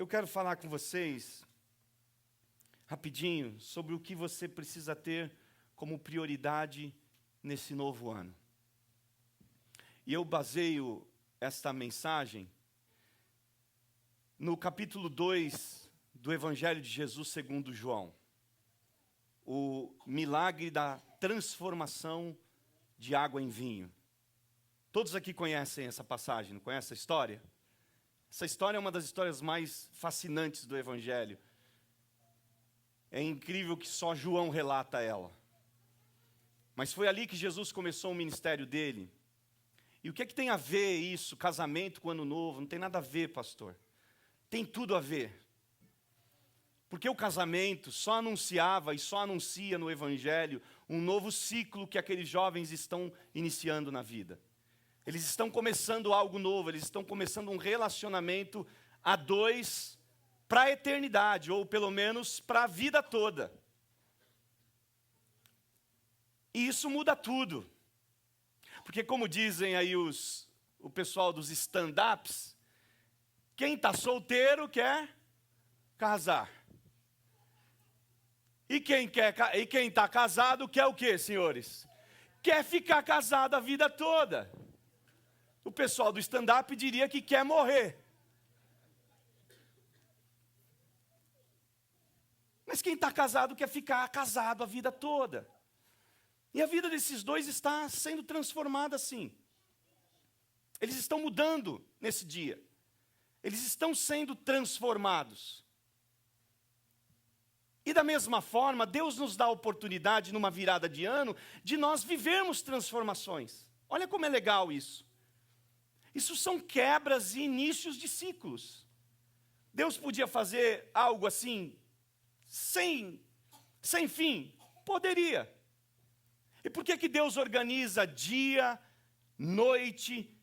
eu quero falar com vocês, rapidinho, sobre o que você precisa ter como prioridade nesse novo ano. E eu baseio esta mensagem no capítulo 2 do Evangelho de Jesus segundo João. O milagre da transformação de água em vinho. Todos aqui conhecem essa passagem, não conhecem a história? Essa história é uma das histórias mais fascinantes do Evangelho. É incrível que só João relata ela. Mas foi ali que Jesus começou o ministério dele. E o que é que tem a ver isso, casamento com ano novo? Não tem nada a ver, pastor. Tem tudo a ver. Porque o casamento só anunciava e só anuncia no Evangelho um novo ciclo que aqueles jovens estão iniciando na vida. Eles estão começando algo novo, eles estão começando um relacionamento a dois para a eternidade, ou pelo menos para a vida toda. E isso muda tudo. Porque como dizem aí o pessoal dos stand-ups, quem está solteiro quer casar. E quem está casado quer o quê, senhores? Quer ficar casado a vida toda. O pessoal do stand-up diria que quer morrer. Mas quem está casado quer ficar casado a vida toda. E a vida desses dois está sendo transformada assim. Eles estão mudando nesse dia. Eles estão sendo transformados. E da mesma forma, Deus nos dá a oportunidade, numa virada de ano, de nós vivermos transformações. Olha como é legal isso. Isso são quebras e inícios de ciclos. Deus podia fazer algo assim, sem fim? Poderia. E por que Deus organiza dia, noite,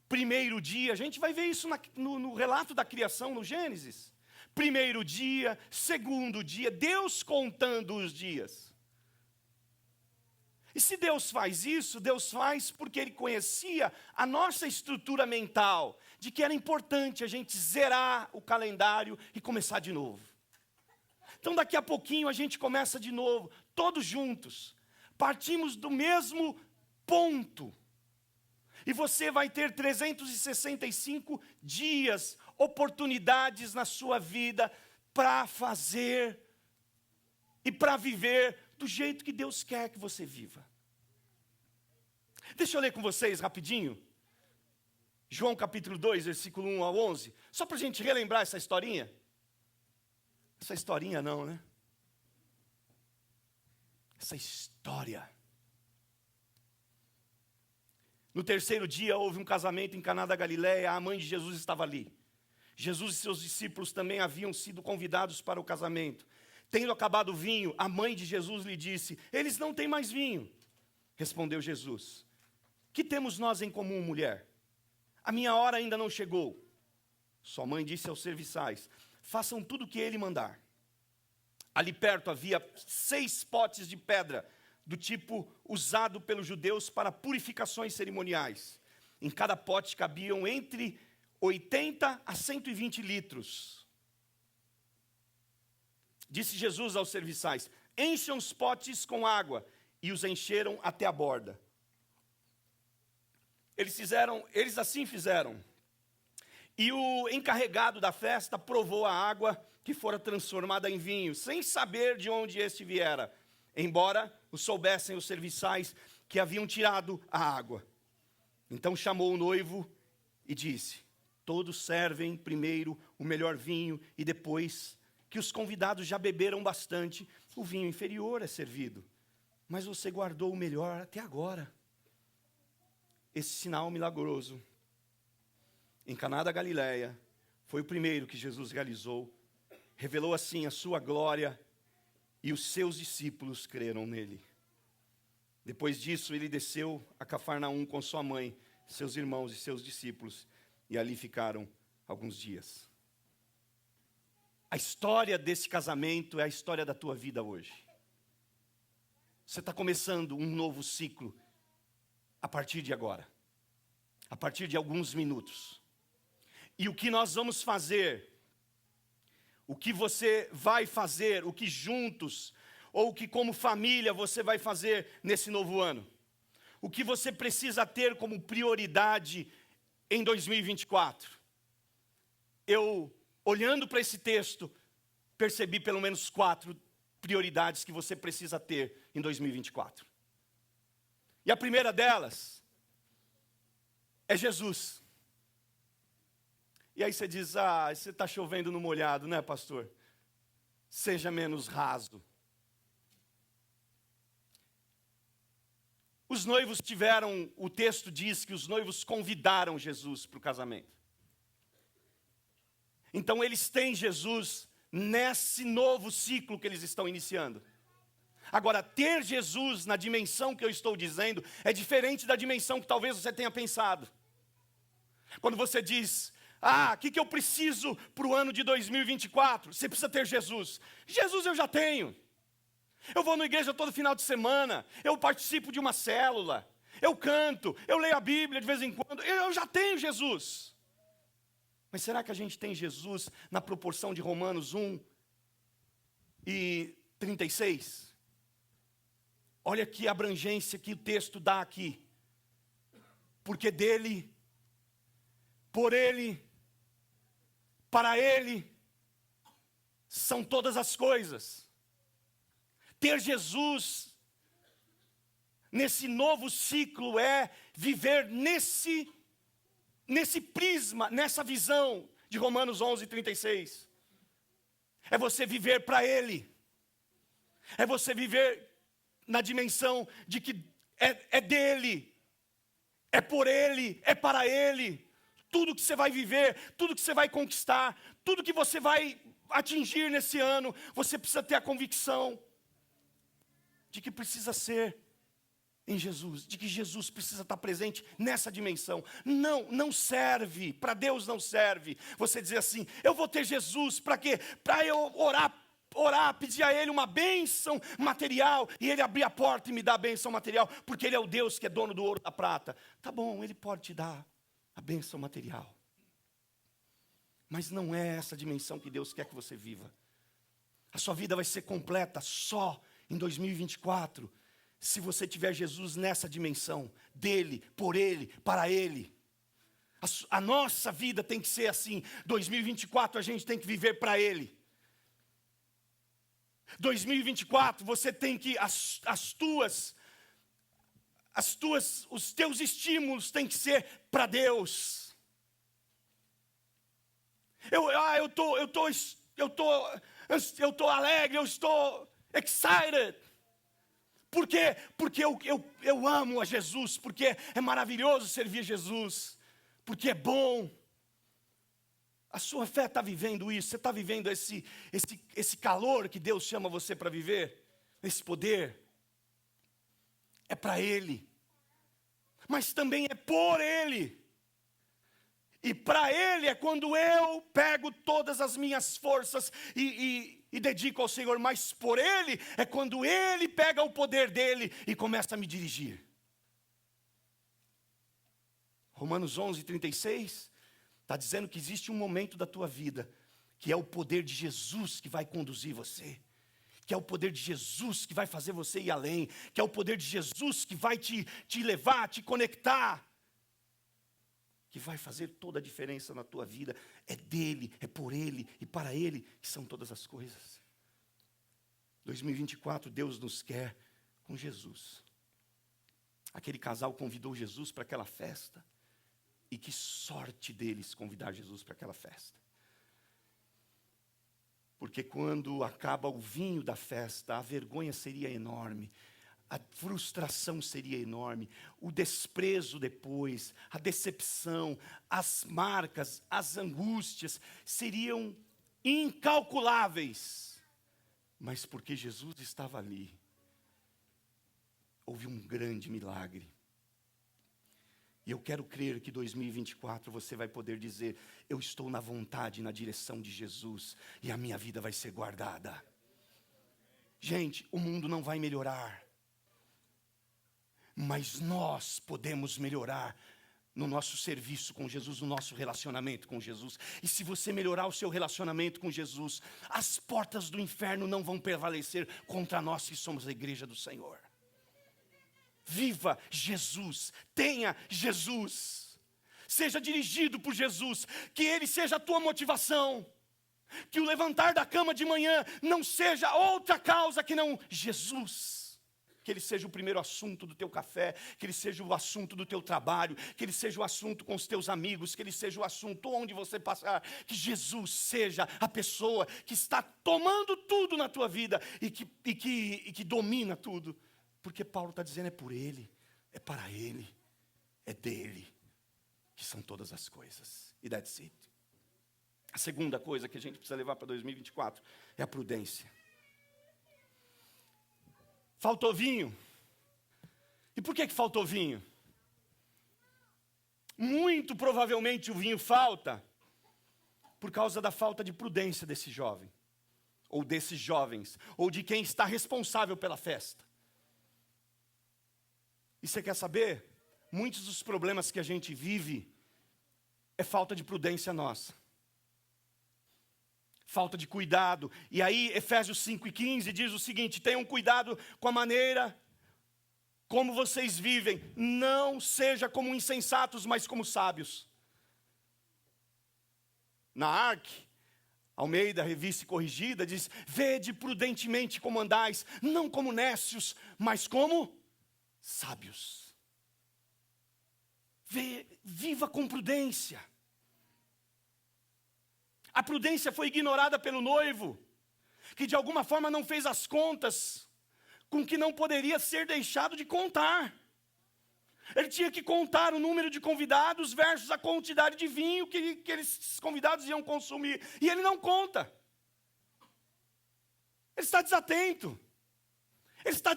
primeiro dia? A gente vai ver isso no relato da criação, no Gênesis. Primeiro dia, segundo dia, Deus contando os dias. E se Deus faz isso, Deus faz porque Ele conhecia a nossa estrutura mental, de que era importante a gente zerar o calendário e começar de novo. Então daqui a pouquinho a gente começa de novo, todos juntos. Partimos do mesmo ponto. E você vai ter 365 dias, oportunidades na sua vida para fazer e para viver do jeito que Deus quer que você viva. Deixa eu ler com vocês rapidinho. João capítulo 2, versículo 1 ao 11. Só para a gente relembrar essa historinha. Essa historinha não, né? Essa história. No terceiro dia houve um casamento em Caná da Galileia, a mãe de Jesus estava ali. Jesus e seus discípulos também haviam sido convidados para o casamento. Tendo acabado o vinho, a mãe de Jesus lhe disse: eles não têm mais vinho. Respondeu Jesus: que temos nós em comum, mulher? A minha hora ainda não chegou. Sua mãe disse aos serviçais: façam tudo o que ele mandar. Ali perto havia 6 potes de pedra, do tipo usado pelos judeus para purificações cerimoniais. Em cada pote cabiam entre 80 a 120 litros. Disse Jesus aos serviçais: encham os potes com água, e os encheram até a borda. Eles assim fizeram. E o encarregado da festa provou a água que fora transformada em vinho, sem saber de onde este viera, embora o soubessem os serviçais que haviam tirado a água. Então chamou o noivo e disse: todos servem primeiro o melhor vinho, e depois que os convidados já beberam bastante, o vinho inferior é servido. Mas você guardou o melhor até agora. Esse sinal milagroso em Caná da Galileia foi o primeiro que Jesus realizou. Revelou assim a sua glória, e os seus discípulos creram nele. Depois disso, ele desceu a Cafarnaum com sua mãe, seus irmãos e seus discípulos, e ali ficaram alguns dias. A história desse casamento é a história da tua vida hoje. Você está começando um novo ciclo a partir de agora, a partir de alguns minutos. E o que nós vamos fazer, o que você vai fazer, o que juntos, ou o que como família você vai fazer nesse novo ano. O que você precisa ter como prioridade em 2024. Eu, olhando para esse texto, percebi pelo menos 4 prioridades que você precisa ter em 2024. E a primeira delas é Jesus. E aí você diz, você está chovendo no molhado, né, pastor? Seja menos raso. Os noivos o texto diz que os noivos convidaram Jesus para o casamento. Então eles têm Jesus nesse novo ciclo que eles estão iniciando. Agora, ter Jesus na dimensão que eu estou dizendo é diferente da dimensão que talvez você tenha pensado. Quando você diz, o que eu preciso para o ano de 2024? Você precisa ter Jesus. Jesus eu já tenho. Eu vou na igreja todo final de semana, eu participo de uma célula, eu canto, eu leio a Bíblia de vez em quando, eu já tenho Jesus. Mas será que a gente tem Jesus na proporção de Romanos 1:36? Olha que abrangência que o texto dá aqui. Porque dele, por ele, para ele, são todas as coisas. Ter Jesus nesse novo ciclo é viver nesse prisma, nessa visão de Romanos 11:36. É você viver para Ele. É você viver na dimensão de que é dele, é por Ele, é para Ele. Tudo que você vai viver, tudo que você vai conquistar, tudo que você vai atingir nesse ano, você precisa ter a convicção de que precisa ser em Jesus, de que Jesus precisa estar presente nessa dimensão. Não serve, para Deus não serve você dizer assim, eu vou ter Jesus, para quê? Para eu orar, pedir a Ele uma bênção material, e Ele abrir a porta e me dar a bênção material, porque Ele é o Deus que é dono do ouro e da prata. Tá bom, Ele pode te dar a bênção material, mas não é essa dimensão que Deus quer que você viva. A sua vida vai ser completa só em 2024, se você tiver Jesus nessa dimensão, dele, por ele, para ele. A nossa vida tem que ser assim. 2024 a gente tem que viver para ele. 2024 você tem que, os teus estímulos têm que ser para Deus. Eu tô alegre, eu estou excited. Por quê? Porque eu amo a Jesus, porque é maravilhoso servir Jesus, porque é bom. A sua fé está vivendo isso, você está vivendo esse calor que Deus chama você para viver, esse poder. É para Ele, mas também é por Ele. E para Ele é quando eu pego todas as minhas forças e dedico ao Senhor, mas por Ele é quando Ele pega o poder dEle e começa a me dirigir. Romanos 11:36 está dizendo que existe um momento da tua vida que é o poder de Jesus que vai conduzir você, que é o poder de Jesus que vai fazer você ir além, que é o poder de Jesus que vai te levar, te conectar, que vai fazer toda a diferença na tua vida. É dele, é por ele e para ele que são todas as coisas. 2024 Deus nos quer com Jesus. Aquele casal convidou Jesus para aquela festa, e que sorte deles convidar Jesus para aquela festa. Porque quando acaba o vinho da festa, a vergonha seria enorme, a frustração seria enorme, o desprezo depois, a decepção, as marcas, as angústias seriam incalculáveis. Mas porque Jesus estava ali, houve um grande milagre. E eu quero crer que 2024 você vai poder dizer, eu estou na vontade, na direção de Jesus, e a minha vida vai ser guardada. Gente, o mundo não vai melhorar, mas nós podemos melhorar no nosso serviço com Jesus, no nosso relacionamento com Jesus. E se você melhorar o seu relacionamento com Jesus, as portas do inferno não vão prevalecer contra nós que somos a igreja do Senhor. Viva Jesus, tenha Jesus, seja dirigido por Jesus, que Ele seja a tua motivação, que o levantar da cama de manhã não seja outra causa que não Jesus, que Ele seja o primeiro assunto do teu café, que Ele seja o assunto do teu trabalho, que Ele seja o assunto com os teus amigos, que Ele seja o assunto onde você passar, que Jesus seja a pessoa que está tomando tudo na tua vida e que domina tudo. Porque Paulo está dizendo, é por Ele, é para Ele, é dEle, que são todas as coisas. E that's it. A segunda coisa que a gente precisa levar para 2024 é a prudência. Faltou vinho. E por que faltou vinho? Muito provavelmente o vinho falta por causa da falta de prudência desse jovem, ou desses jovens, ou de quem está responsável pela festa. E você quer saber? Muitos dos problemas que a gente vive é falta de prudência nossa. Falta de cuidado. E aí Efésios 5:15 diz o seguinte: tenham cuidado com a maneira como vocês vivem. Não seja como insensatos, mas como sábios. Na ARC, Almeida, Revista e Corrigida, diz: vede prudentemente como andais, não como nécios, mas como sábios. Viva com prudência. A prudência foi ignorada pelo noivo, que de alguma forma não fez as contas com que não poderia ser deixado de contar. Ele tinha que contar o número de convidados versus a quantidade de vinho que aqueles convidados iam consumir. E ele não conta. Ele está desatento. Ele está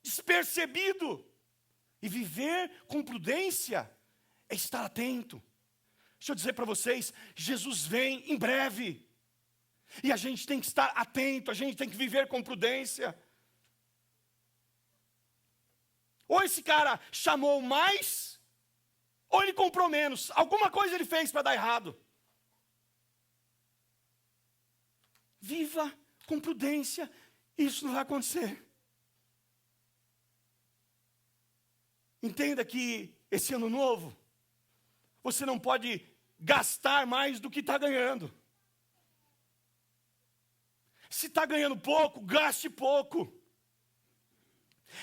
despercebido. E viver com prudência é estar atento. Deixa eu dizer para vocês, Jesus vem em breve. E a gente tem que estar atento, a gente tem que viver com prudência. Ou esse cara chamou mais, ou ele comprou menos. Alguma coisa ele fez para dar errado. Viva com prudência, isso não vai acontecer. Entenda que esse ano novo, você não pode gastar mais do que está ganhando. Se está ganhando pouco, gaste pouco.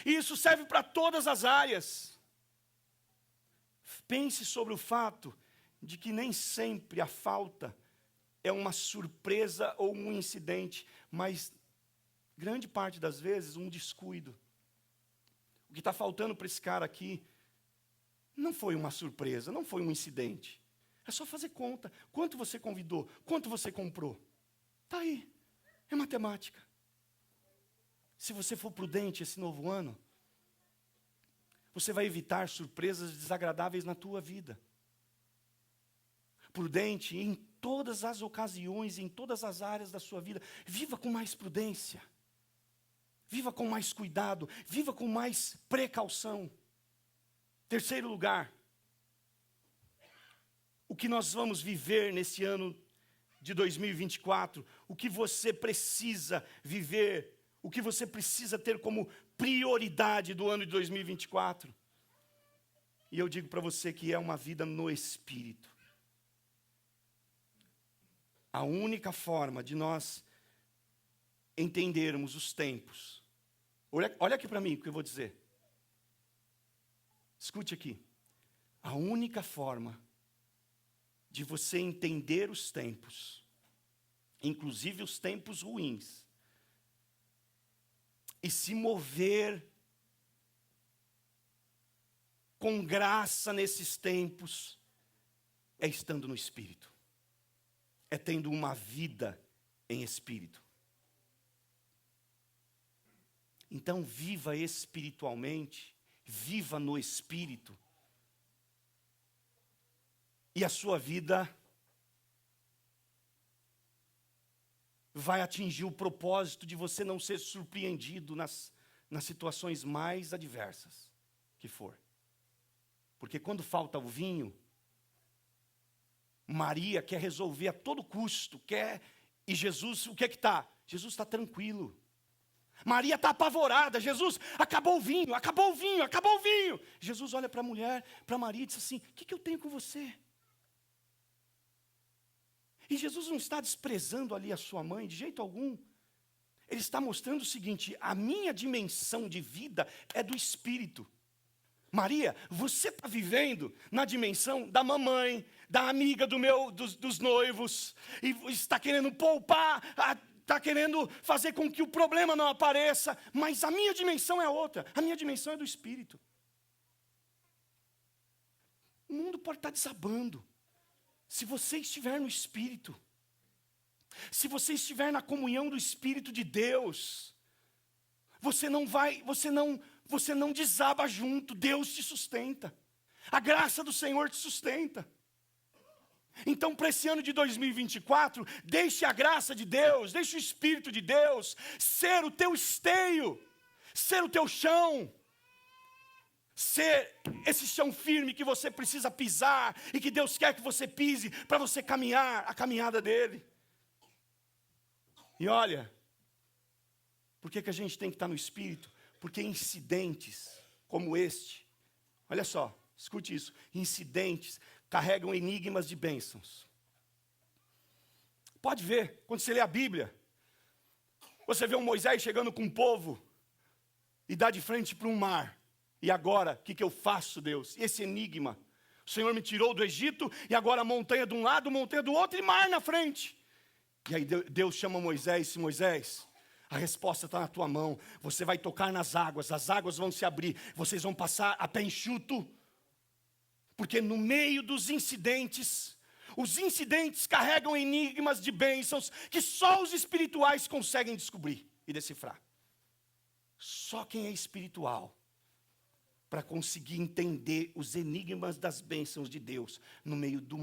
E isso serve para todas as áreas. Pense sobre o fato de que nem sempre a falta é uma surpresa ou um incidente, mas grande parte das vezes um descuido. O que está faltando para esse cara aqui não foi uma surpresa, não foi um incidente. É só fazer conta. Quanto você convidou? Quanto você comprou? Está aí. É matemática. Se você for prudente esse novo ano, você vai evitar surpresas desagradáveis na tua vida. Prudente em todas as ocasiões, em todas as áreas da sua vida. Viva com mais prudência. Viva com mais cuidado. Viva com mais precaução. Terceiro lugar, o que nós vamos viver nesse ano de 2024, o que você precisa viver, o que você precisa ter como prioridade do ano de 2024. E eu digo para você que é uma vida no Espírito. A única forma de nós entendermos os tempos. Olha aqui para mim o que eu vou dizer. Escute aqui. A única forma de você entender os tempos, inclusive os tempos ruins, e se mover com graça nesses tempos, é estando no Espírito. É tendo uma vida em Espírito. Então viva espiritualmente, viva no Espírito, e a sua vida vai atingir o propósito de você não ser surpreendido nas situações mais adversas que for. Porque quando falta o vinho, Maria quer resolver a todo custo, e Jesus, o que é que está? Jesus está tranquilo. Maria está apavorada. Jesus, acabou o vinho, acabou o vinho, acabou o vinho. Jesus olha para a mulher, para Maria e diz assim: o que eu tenho com você? E Jesus não está desprezando ali a sua mãe, de jeito algum. Ele está mostrando o seguinte: a minha dimensão de vida é do Espírito. Maria, você está vivendo na dimensão da mamãe, da amiga dos noivos, e está querendo poupar, está querendo fazer com que o problema não apareça, mas a minha dimensão é outra, a minha dimensão é do Espírito. O mundo pode estar desabando, se você estiver no Espírito, se você estiver na comunhão do Espírito de Deus, você não desaba junto, Deus te sustenta, a graça do Senhor te sustenta. Então, para esse ano de 2024, deixe a graça de Deus, deixe o Espírito de Deus ser o teu esteio, ser o teu chão, ser esse chão firme que você precisa pisar e que Deus quer que você pise para você caminhar a caminhada dele. E olha, por que a gente tem que estar no Espírito? Porque incidentes como este, olha só, escute isso, incidentes carregam enigmas de bênçãos. Pode ver, quando você lê a Bíblia, você vê um Moisés chegando com um povo e dá de frente para um mar. E agora, o que eu faço, Deus? Esse enigma. O Senhor me tirou do Egito e agora montanha de um lado, montanha do outro e mar na frente. E aí Deus chama Moisés e diz: Moisés, a resposta está na tua mão. Você vai tocar nas águas, as águas vão se abrir, vocês vão passar a pé enxuto. Porque no meio dos incidentes, os incidentes carregam enigmas de bênçãos que só os espirituais conseguem descobrir e decifrar. Só quem é espiritual para conseguir entender os enigmas das bênçãos de Deus no meio do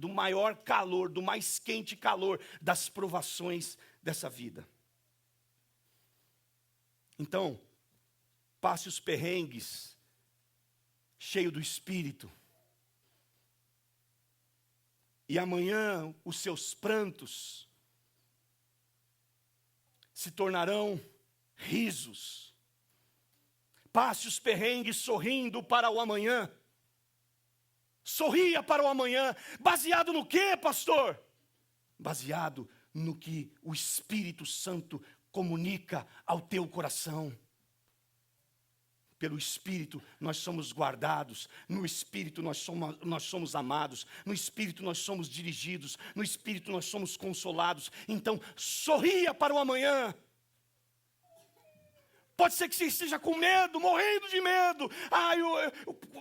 maior calor, do mais quente calor das provações dessa vida. Então, passe os perrengues cheio do Espírito. E amanhã os seus prantos se tornarão risos. Passe os perrengues sorrindo para o amanhã. Sorria para o amanhã. Baseado no quê, pastor? Baseado no que o Espírito Santo comunica ao teu coração. Pelo Espírito nós somos guardados, no Espírito nós somos amados, no Espírito nós somos dirigidos, no Espírito nós somos consolados. Então, sorria para o amanhã. Pode ser que você esteja com medo, morrendo de medo.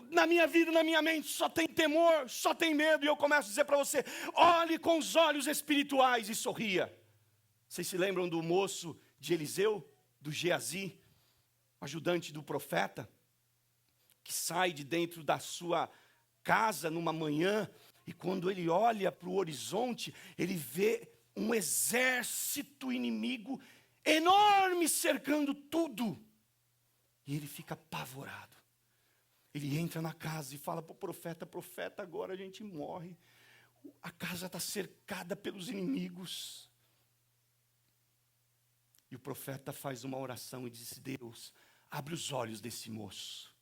Na minha vida, na minha mente, só tem temor, só tem medo. E eu começo a dizer para você: olhe com os olhos espirituais e sorria. Vocês se lembram do moço de Eliseu, do Geazi, ajudante do profeta, que sai de dentro da sua casa numa manhã, e quando ele olha para o horizonte, ele vê um exército inimigo enorme cercando tudo, e ele fica apavorado. Ele entra na casa e fala para o profeta: profeta, agora a gente morre, a casa está cercada pelos inimigos. E o profeta faz uma oração e diz: Deus, abre os olhos desse moço.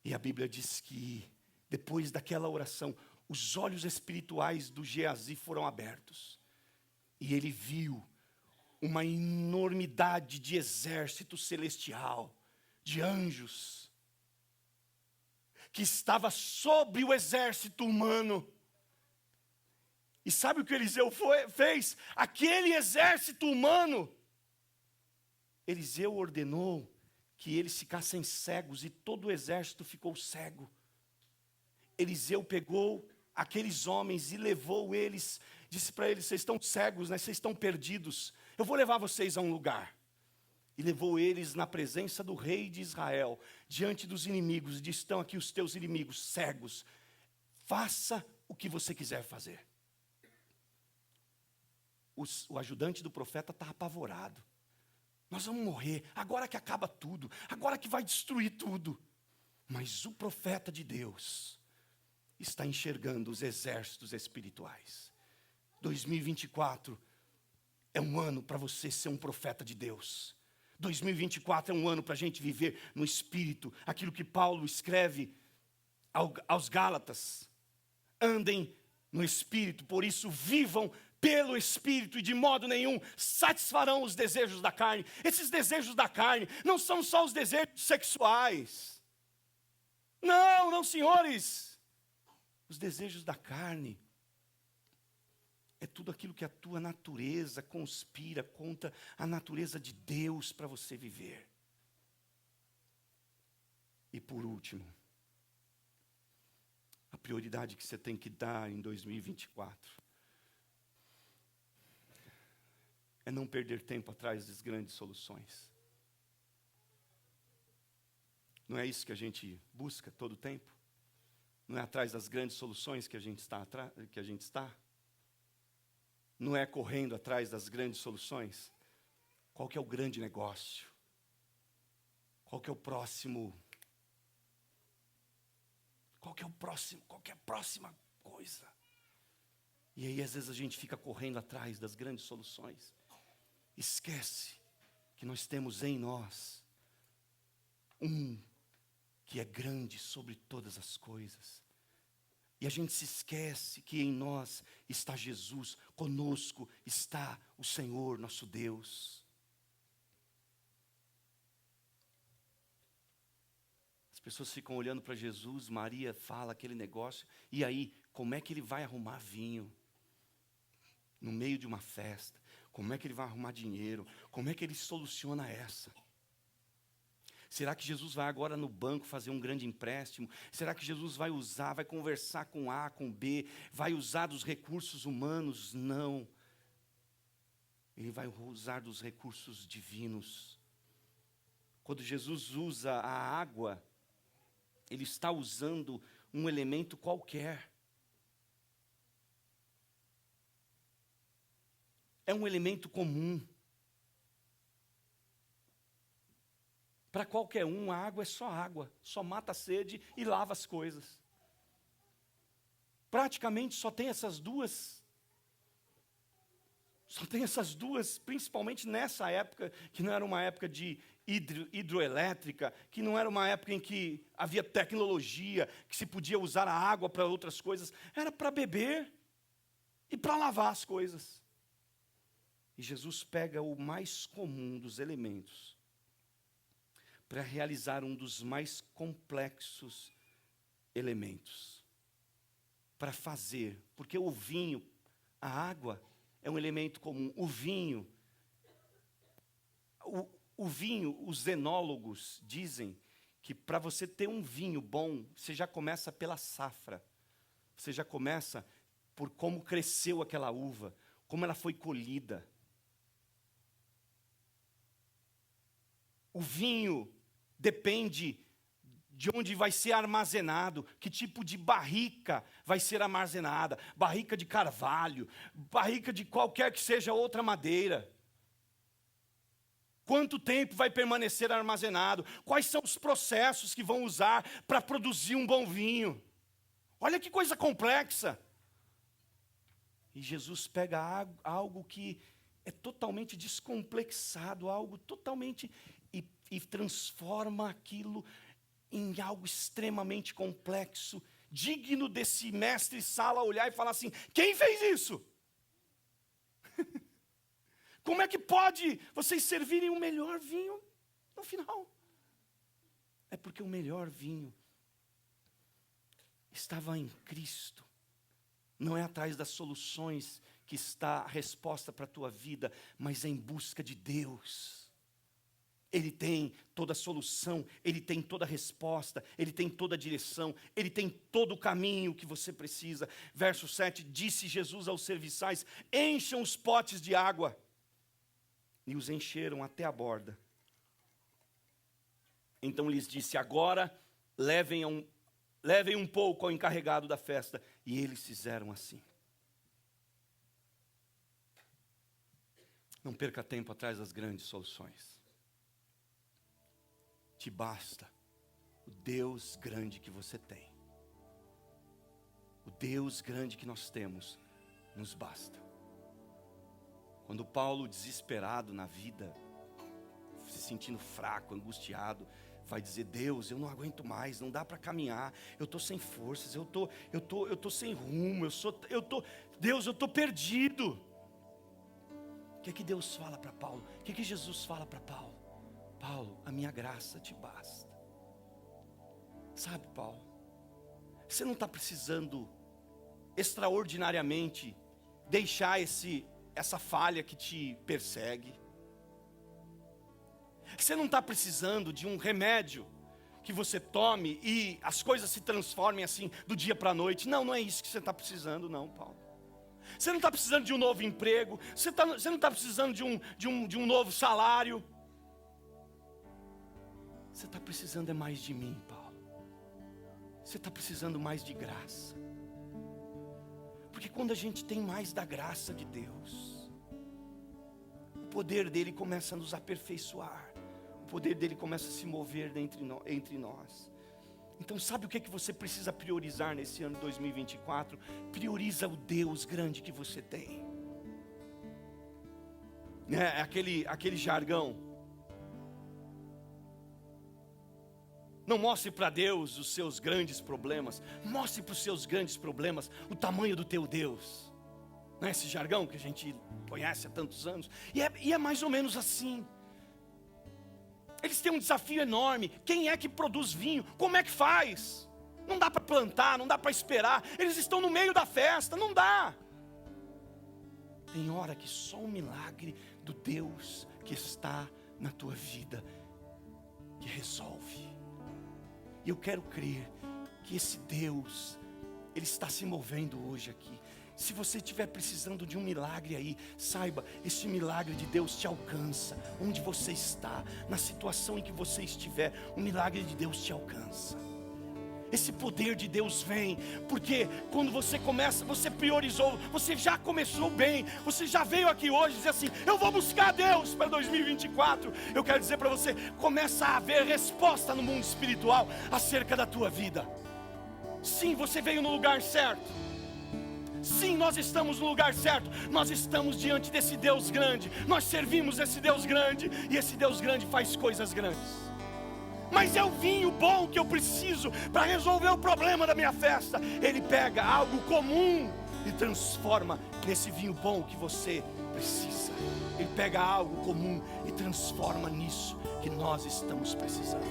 E a Bíblia diz que depois daquela oração, os olhos espirituais do Geazi foram abertos. E ele viu uma enormidade de exército celestial, de anjos, que estava sobre o exército humano. E sabe o que Eliseu fez? Aquele exército humano, Eliseu ordenou que eles ficassem cegos, e todo o exército ficou cego. Eliseu pegou aqueles homens e levou eles, disse para eles: vocês estão cegos, né? Vocês estão perdidos, eu vou levar vocês a um lugar. E levou eles na presença do rei de Israel, diante dos inimigos, e disse: estão aqui os teus inimigos cegos, faça o que você quiser fazer. O ajudante do profeta está apavorado. Nós vamos morrer, agora que acaba tudo, agora que vai destruir tudo. Mas o profeta de Deus está enxergando os exércitos espirituais. 2024 é um ano para você ser um profeta de Deus. 2024 é um ano para a gente viver no Espírito, aquilo que Paulo escreve aos Gálatas. Andem no Espírito, por isso vivam pelo Espírito e de modo nenhum satisfarão os desejos da carne. Esses desejos da carne não são só os desejos sexuais. Não, senhores. Os desejos da carne é tudo aquilo que a tua natureza conspira contra a natureza de Deus para você viver. E por último, a prioridade que você tem que dar em 2024 é não perder tempo atrás das grandes soluções. Não é isso que a gente busca todo o tempo? Não é atrás das grandes soluções que a gente está? Não é correndo atrás das grandes soluções? Qual que é o grande negócio? Qual que é o próximo? Qual que é a próxima coisa? E aí às vezes a gente fica correndo atrás das grandes soluções. Esquece que nós temos em nós um que é grande sobre todas as coisas. E a gente se esquece que em nós está Jesus, conosco está o Senhor, nosso Deus. As pessoas ficam olhando para Jesus, Maria fala aquele negócio, e aí, como é que ele vai arrumar vinho? No meio de uma festa, como é que ele vai arrumar dinheiro? Como é que ele soluciona essa? Será que Jesus vai agora no banco fazer um grande empréstimo? Será que Jesus vai conversar com A, com B, vai usar dos recursos humanos? Não. Ele vai usar dos recursos divinos. Quando Jesus usa a água, ele está usando um elemento qualquer. É um elemento comum. Para qualquer um, a água é só água, só mata a sede e lava as coisas. Praticamente só tem essas duas, principalmente nessa época, que não era uma época de hidroelétrica, que não era uma época em que havia tecnologia, que se podia usar a água para outras coisas, era para beber e para lavar as coisas. E Jesus pega o mais comum dos elementos para realizar um dos mais complexos elementos. Para fazer, porque o vinho, a água, é um elemento comum. O vinho, os enólogos dizem que para você ter um vinho bom, você já começa pela safra. Você já começa por como cresceu aquela uva, como ela foi colhida. O vinho depende de onde vai ser armazenado, que tipo de barrica vai ser armazenada, barrica de carvalho, barrica de qualquer que seja outra madeira. Quanto tempo vai permanecer armazenado? Quais são os processos que vão usar para produzir um bom vinho? Olha que coisa complexa. E Jesus pega algo que é totalmente descomplexado, algo totalmente... E transforma aquilo em algo extremamente complexo, digno desse mestre-sala olhar e falar assim, quem fez isso? Como é que pode vocês servirem o melhor vinho no final? É porque o melhor vinho estava em Cristo. Não é atrás das soluções que está a resposta para a tua vida, mas é em busca de Deus. Ele tem toda a solução, Ele tem toda a resposta, Ele tem toda a direção, Ele tem todo o caminho que você precisa. Verso 7, disse Jesus aos serviçais, encham os potes de água. E os encheram até a borda. Então lhes disse, agora levem um pouco ao encarregado da festa. E eles fizeram assim. Não perca tempo atrás das grandes soluções. te basta o Deus grande que você tem. O Deus grande que nós temos nos basta. Quando Paulo, desesperado na vida, se sentindo fraco, angustiado, vai dizer: Deus, eu não aguento mais, não dá para caminhar, eu estou sem forças, eu tô sem rumo, Deus, eu estou perdido. O que Deus fala para Paulo? O que Jesus fala para Paulo? Paulo, a minha graça te basta. Sabe, Paulo, você não está precisando extraordinariamente deixar essa falha que te persegue. Você não está precisando de um remédio que você tome e as coisas se transformem assim do dia para a noite. Não é isso que você está precisando, não, Paulo. Você não está precisando de um novo emprego. Você não está precisando de um novo salário. Você está precisando mais de mim, Paulo. Você está precisando mais de graça. Porque quando a gente tem mais da graça de Deus, o poder dele começa a nos aperfeiçoar. O poder dele começa a se mover entre nós. Então sabe o que você precisa priorizar nesse ano de 2024? Prioriza o Deus grande que você tem. Aquele jargão. Não mostre para Deus os seus grandes problemas. Mostre para os seus grandes problemas o tamanho do teu Deus. Não é esse jargão que a gente conhece há tantos anos? E é mais ou menos assim. Eles têm um desafio enorme. Quem é que produz vinho? Como é que faz? Não dá para plantar, não dá para esperar. Eles estão no meio da festa, não dá. Tem hora que só um milagre do Deus que está na tua vida que resolve. E eu quero crer que esse Deus, Ele está se movendo hoje aqui. Se você estiver precisando de um milagre aí, saiba, esse milagre de Deus te alcança. Onde você está, na situação em que você estiver, o milagre de Deus te alcança. Esse poder de Deus vem, porque quando você começa, você priorizou, você já começou bem, você já veio aqui hoje dizer assim: eu vou buscar Deus para 2024. Eu quero dizer para você, começa a haver resposta no mundo espiritual acerca da tua vida. Sim, você veio no lugar certo. Sim, nós estamos no lugar certo. Nós estamos diante desse Deus grande. Nós servimos esse Deus grande, e esse Deus grande faz coisas grandes. Mas é o vinho bom que eu preciso para resolver o problema da minha festa. Ele pega algo comum e transforma nesse vinho bom que você precisa. Ele pega algo comum e transforma nisso que nós estamos precisando.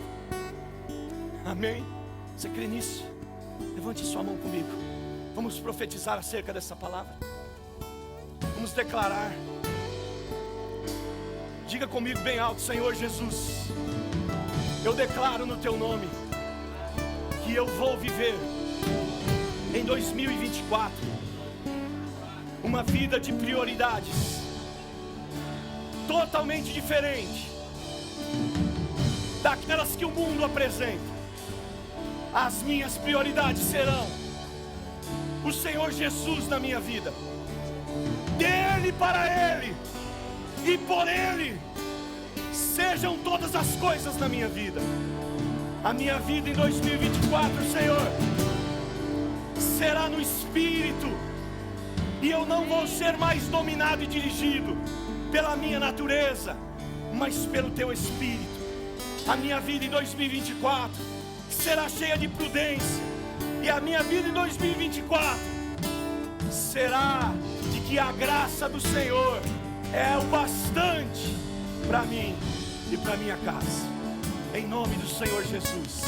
Amém? Você crê nisso? Levante sua mão comigo. Vamos profetizar acerca dessa palavra. Vamos declarar. Diga comigo bem alto: Senhor Jesus, eu declaro no teu nome que eu vou viver em 2024 uma vida de prioridades totalmente diferente daquelas que o mundo apresenta. As minhas prioridades serão o Senhor Jesus na minha vida, dele, para ele e por ele sejam todas as coisas na minha vida. A minha vida em 2024, Senhor, será no Espírito, e eu não vou ser mais dominado e dirigido pela minha natureza, mas pelo teu Espírito. A minha vida em 2024 será cheia de prudência, e a minha vida em 2024 será de que a graça do Senhor é o bastante para mim e para minha casa, em nome do Senhor Jesus.